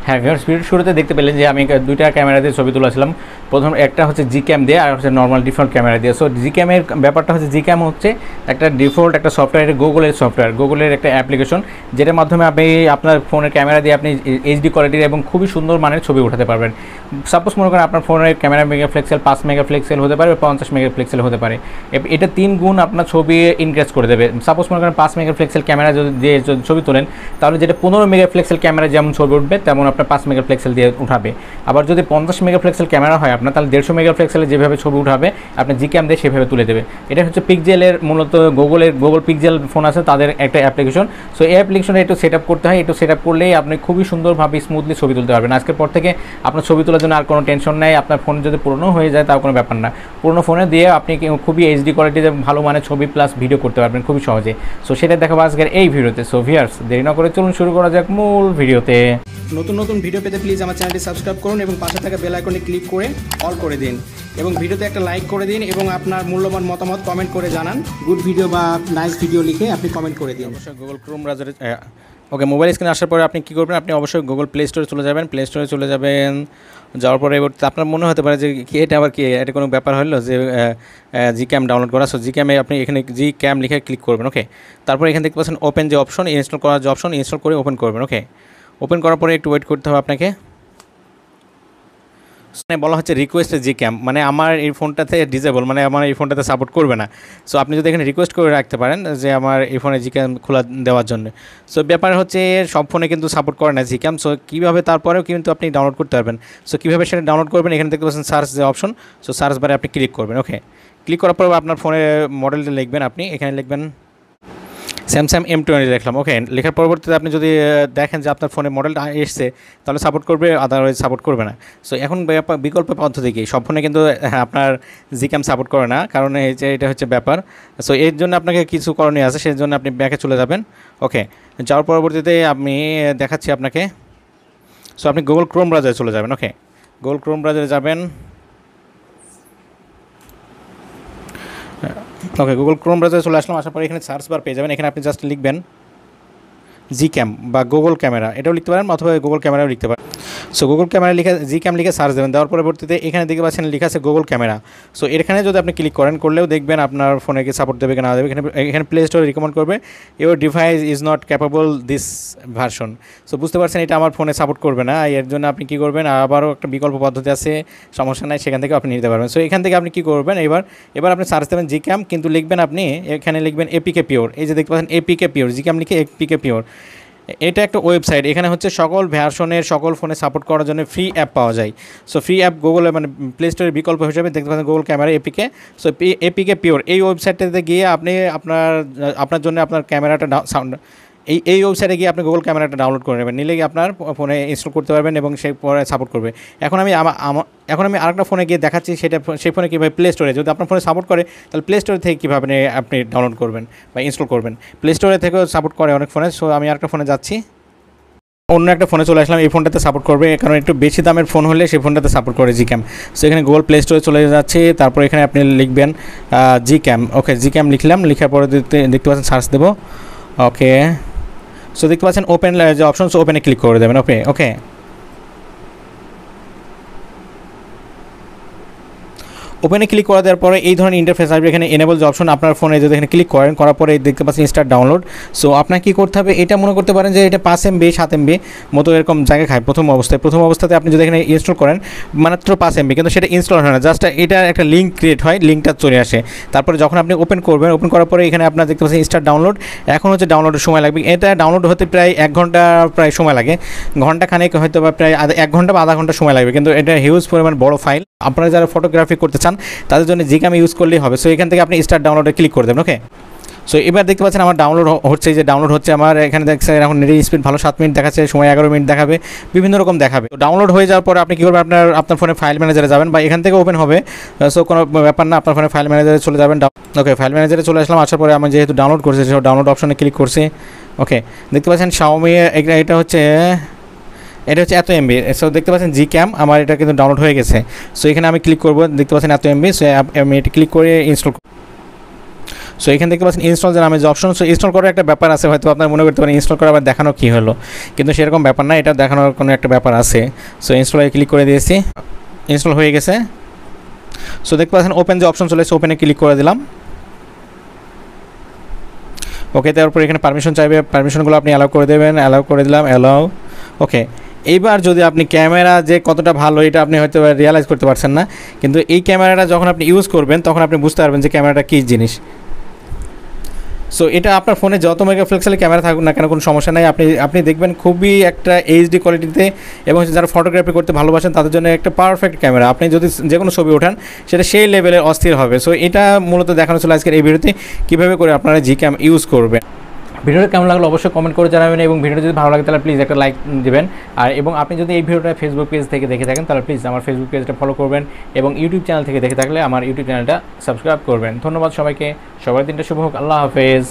হ্যাঁ ভিউয়ার্স, ভিডিওর শুরুতে দেখতে পেলেন যে আমি দুইটা ক্যামেরা দিয়ে ছবি তুলেছিলাম। প্রথম একটা হচ্ছে gcam দিয়ে, আর হচ্ছে নর্মাল ডিফল্ট ক্যামেরা দিয়ে। সো gcam-এর ব্যাপারটা হচ্ছে, gcam হচ্ছে একটা ডিফল্ট একটা সফটওয়্যার, গুগলের সফটওয়্যার, গুগলের একটা অ্যাপ্লিকেশন, যেটার মাধ্যমে আপনি আপনার ফোনের ক্যামেরা দিয়ে আপনি এইচডি কোয়ালিটির এবং খুবই সুন্দর মানের ছবি উঠাতে পারবেন। সাপোজ মনে করেন আপনার ফোনের ক্যামেরা মেগাপিক্সেল 5 মেগাপিক্সেল হতে পারে, 50 মেগাপিক্সেল হতে পারে। এটা 3 গুণ আপনার ছবি ইনক্রিজ করে দেবে। সাপোজ মনে করেন 5 মেগাপিক্সেল ক্যামেরা যদি দিয়ে ছবি তোলেন, তাহলে যেটা 15 মেগাপিক্সেল ক্যামেরা যেমন ছবি উঠবে তেমন আপনার 5 মেগাপিক্সেল দিয়ে উঠাবে। আবার যদি 50 মেগাপিক্সেল ক্যামেরা হয় আপনার, তাহলে 150 মেগাপিক্সেলে যেভাবে ছবি উঠাবে আপনি gcam দিয়ে সেভাবে তুলে দেবে। এটা হচ্ছে পিক্সেলের, মূলত গুগল পিক্সেল ফোন আছে তাদের একটা অ্যাপ্লিকেশন। সো এই অ্যাপ্লিকেশনে একটু সেট আপ করতে হয়, একটু সেট আপ করলেই আপনি খুবই সুন্দরভাবে স্মুথলি ছবি তুলতে পারবেন। আজকের পর থেকে আপনার ছবি তোলার জন্য আর কোনো টেনশন নেই। আপনার ফোন যদি পুরনো হয়ে যায় তাও কোনো ব্যাপার না, পুরনো ফোনে দিয়ে আপনি খুবই এইচডি কোয়ালিটিতে ভালো মানের ছবি প্লাস ভিডিও করতে পারবেন খুবই সহজে। সো সেটা দেখাবো আজকের এই ভিডিওতে। সো ভিউয়ার্স, দেরি না করে চলুন শুরু করা যাক মূল ভিডিওতে। নতুন নতুন ভিডিও পেতে প্লিজ আমার চ্যানেলটি সাবস্ক্রাইব করুন এবং পাশে থাকা বেল আইকনে ক্লিক করে অল করে দিন, এবং ভিডিওতে একটা লাইক করে দিন, এবং আপনার মূল্যবান মতামত কমেন্ট করে জানান। গুড ভিডিও বা নাইস ভিডিও লিখে আপনি কমেন্ট করে দিন। অবশ্যই গুগল ক্রোম ব্রাউজারে ওকে, মোবাইল স্ক্রিনে আসার পরে আপনি কী করবেন, আপনি অবশ্যই গুগল প্লে স্টোরে চলে যাবেন। প্লে স্টোরে চলে যাবেন, যাওয়ার পরে এবার আপনার মনে হতে পারে যে এটা আবার কি, এটা কোনো ব্যাপার হলো যে gcam ডাউনলোড করা। সো gcam-এ আপনি এখানে gcam লিখে ক্লিক করবেন। ওকে, তারপরে এখানে দেখতে পাচ্ছেন ওপেন যে অপশন, ইনস্টল করার যে অপশন, ইনস্টল করে ওপেন করবেন। ওকে, ওপেন করার পরে একটু ওয়েট করতে হবে আপনাকে। বলা হচ্ছে রিকোয়েস্ট gcam, মানে আমার এই ফোনটাতে ডিসেবল, মানে আমার এই ফোনটাতে সাপোর্ট করবে না। সো আপনি যদি এখানে রিকোয়েস্ট করে রাখতে পারেন যে আমার এই ফোনে gcam খোলা দেওয়ার জন্য। সো ব্যাপার হচ্ছে সব ফোনে কিন্তু সাপোর্ট করে না gcam। সো কীভাবে তারপরেও কিন্তু আপনি ডাউনলোড করতে পারবেন। সো কীভাবে সেটা ডাউনলোড করবেন, এখানে দেখতে পাচ্ছেন সার্চ যে অপশন। সো সার্চ বারে আপনি ক্লিক করবেন। ওকে, ক্লিক করার পর আপনার ফোনের মডেলটা লিখবেন, আপনি এখানে লিখবেন স্যামসাং M20 লিখলাম। ওকে, লেখার পরবর্তীতে আপনি যদি দেখেন যে আপনার ফোনে মডেলটা এসছে, তাহলে সাপোর্ট করবে, আদারওয়াইজ সাপোর্ট করবে না। সো এখন বিকল্প পদ্ধতি কি, সব ফোনে কিন্তু আপনার gcam সাপোর্ট করে না, কারণ এটা হচ্ছে ব্যাপার। সো এর জন্য আপনাকে কিছু করণীয় আছে, সেই জন্য আপনি ব্যাকে চলে যাবেন। ওকে, যাওয়ার পরবর্তীতে আমি দেখাচ্ছি আপনাকে। সো আপনি গুগল ক্রোম ব্রাউজারে চলে যাবেন। ওকে, গুগল ক্রোম ব্রাউজারে যাবেন। ওকে, গুগল ক্রোম ব্রাউজারে চলে আসলাম। আসার পরে এখানে সার্চ বার পেয়ে যাবেন। এখানে আপনি জাস্ট লিখবেন gcam বা গুগল ক্যামেরা, এটাও লিখতে পারেন অথবা গুগল ক্যামেরাও লিখতে পারেন। সো গুগল ক্যামেরা লিখে gcam লিখে সার্চ দেবেন। দেওয়ার পরবর্তীতে এখানে দেখতে পাচ্ছেন লেখা আছে গুগল ক্যামেরা। সো এখানে যদি আপনি ক্লিক করলেও দেখবেন আপনার ফোনে কি সাপোর্ট দেবে কি না দেবে। এখানে প্লে স্টোরে রিকমেন্ড করবে your device is not capable this version. So বুঝতে পারছেন এটা আমার ফোনে সাপোর্ট করবে না। এর জন্য আপনি কী করবেন, আবারও একটা বিকল্প পদ্ধতি আছে, সমস্যা নাই, সেখান থেকে আপনি নিতে পারবেন। সো এখান থেকে আপনি কী করবেন, এবার আপনি সার্চ দেবেন gcam, কিন্তু লিখবেন আপনি এখানে লিখবেন APK পিওর। এই যে দেখতে পাচ্ছেন APK পিওর, gcam লিখে APK পিওর। এটা একটা ওয়েবসাইট, এখানে হচ্ছে সকল ভার্সনের সকল ফোনে সাপোর্ট করার জন্য ফ্রি অ্যাপ পাওয়া যায়। সো ফ্রি অ্যাপ গুগলে, মানে প্লে স্টোরের বিকল্প হিসেবে দেখতে পাচ্ছেন Google camera APK। So APK pure এই ওয়েবসাইটটাতে গিয়ে আপনি আপনার জন্য আপনার ক্যামেরাটা এই ওয়েবসাইটে গিয়ে আপনি গুগল ক্যামেরাটা ডাউনলোড করে নেবেন, নিলে আপনার ফোনে ইনস্টল করতে পারবেন এবং সেই পরে সাপোর্ট করবে। এখন আমি আরেকটা ফোনে গিয়ে দেখাচ্ছি সেই ফোনে কীভাবে প্লে স্টোরে, যদি আপনার ফোনে সাপোর্ট করে তাহলে প্লে স্টোরে থেকে কীভাবে আপনি ডাউনলোড করবেন বা ইনস্টল করবেন। প্লে স্টোরে থেকেও সাপোর্ট করে অনেক ফোনে। সো আমি আরেকটা ফোনে যাচ্ছি, অন্য একটা ফোনে চলে আসলাম। এই ফোনটাতে সাপোর্ট করবে, কারণ একটু বেশি দামের ফোন হলে সেই ফোনটাতে সাপোর্ট করে gcam। সো এখানে গুগল প্লে স্টোরে চলে যাচ্ছে, তারপর এখানে আপনি লিখবেন gcam। ওকে, gcam লিখলাম, লিখার পরে দেখতে পাচ্ছেন সার্চ দেবো। ওকে, সো দেখতে পাচ্ছেন ওপেন যে অপশন, সো ওপেনে ক্লিক করে দেবেন। ওকে, ওপেনে ক্লিক করে দেওয়ার পরে এই ধরনের ইন্টারফেস আসবে। এখানে এনেবল যে অপশন, আপনার ফোনে যদি এখানে ক্লিক করার পরে দেখতে পাচ্ছেন স্টার্ট ডাউনলোড। সো আপনার কী করতে হবে, এটা মনে করতে পারেন যে এটা 5 MB 7 MB মতো এরকম জায়গা খায় প্রথম অবস্থাতে। আপনি যদি এখানে ইনস্টল করেন মাত্র 5 MB, কিন্তু সেটা ইনস্টল হয় না, জাস্ট এটা একটা লিঙ্ক ক্রিয়েট হয়, লিঙ্কটা চলে আসে। তারপরে যখন আপনি ওপেন করবেন, ওপেন করার পরে এখানে আপনার দেখতে পাচ্ছেন স্টার্ট ডাউনলোড। এখন হচ্ছে ডাউনলোডের সময় লাগবে, এটা ডাউনলোড হতে প্রায় 1 ঘন্টা প্রায় সময় লাগে, ঘন্টা খানেক হয়তো বা প্রায় 1 ঘন্টা বা আধা ঘন্টা সময় লাগবে, কিন্তু এটা হিউজ পরিমাণ বড় ফাইল। আপনারা যারা ফটোগ্রাফি করতে চান তাদের জন্য gcam ইউজ করলেই হবে। সো এখান থেকে আপনি স্টার্ট ডাউনলোডে ক্লিক করে দেবেন। ওকে, সো এবার দেখতে পাচ্ছেন আমার ডাউনলোড হচ্ছে, যে ডাউনলোড হচ্ছে আমার এখানে দেখছেন এখন নেটের স্পিড ভালো 7 মিনিট দেখাচ্ছে, সময় 11 মিনিট দেখাবে, বিভিন্ন রকম দেখাবে। তো ডাউনলোড হয়ে যাওয়ার পরে আপনি কী করবেন, আপনার ফোনে ফাইল ম্যানেজারে যাবেন বা এখান থেকে ওপেন হবে। সো কোনো ব্যাপার না, আপনার ফোনে ফাইল ম্যানেজারে চলে যাবেন। ওকে, ফাইল ম্যানেজারে চলে আসলাম। আসার পরে আমি যেহেতু ডাউনলোড করছি সেটা ডাউনলোড অপশনে ক্লিক করছি। ওকে, দেখতে পাচ্ছেন Xiaomi এটা হচ্ছে এত এমবি। সো দেখতে পাচ্ছেন gcam আমার এটা কিন্তু ডাউনলোড হয়ে গেছে। সো এখানে আমি ক্লিক করব, দেখতে পাচ্ছেন এত এমবি। সো আমি এটা ক্লিক করে ইনস্টল। সো এখানে দেখতে পাচ্ছেন ইনস্টল যে নামে যে অপশন। সো ইনস্টল করার একটা ব্যাপার আছে, হয়তো আপনার মনে করতে পারেন ইনস্টল করা আবার দেখানো কী হলো, কিন্তু সেরকম ব্যাপার না, এটা দেখানোর কোনো একটা ব্যাপার আছে। সো ইনস্টলে ক্লিক করে দিয়েছি, ইনস্টল হয়ে গেছে। সো দেখতে পাচ্ছেন ওপেন যে অপশন চলে এসেছে, ওপেনে ক্লিক করে দিলাম। ওকে, তারপর এখানে পারমিশন চাইবে, পারমিশনগুলো আপনি অ্যালাউ করে দেবেন। অ্যালাউ করে দিলাম, অ্যালাউ। ওকে, এইবার যদি আপনি ক্যামেরা যে কতটা ভালো এটা আপনি হয়তো রিয়ালাইজ করতে পারছেন না, কিন্তু এই ক্যামেরাটা যখন আপনি ইউজ করবেন তখন আপনি বুঝতে পারবেন যে ক্যামেরাটা কী জিনিস। সো এটা আপনার ফোনে যত মেগাপিক্সেলের ক্যামেরা থাকুক না কেন কোনো সমস্যা নাই, আপনি দেখবেন খুবই একটা এইচডি কোয়ালিটিতে, এবং যারা ফটোগ্রাফি করতে ভালোবাসেন তাদের জন্য একটা পারফেক্ট ক্যামেরা। আপনি যদি যে কোনো ছবি ওঠান সেটা সেই লেভেলের অস্থির হবে। সো এটা মূলত দেখানো ছিল আজকের এই ভিডিওতে, কীভাবে করে আপনারা gcam ইউজ করবেন। ভিডিওটা কেমন লাগলো অবশ্যই কমেন্ট করে জানাবেন, এবং ভিডিওটা যদি ভালো লাগে তাহলে প্লিজ একটা লাইক দেবেন। আর এবং আপনি যদি এই ভিডিওটা ফেসবুক পেজ থেকে দেখে থাকেন তাহলে প্লিজ আমার ফেসবুক পেজটা ফলো করবেন, এবং ইউটিউব চ্যানেল থেকে দেখে থাকলে আমার ইউটিউব চ্যানেলটা সাবস্ক্রাইব করবেন। ধন্যবাদ সবাইকে, সবার দিনটা শুভ হোক। আল্লাহ হাফেজ।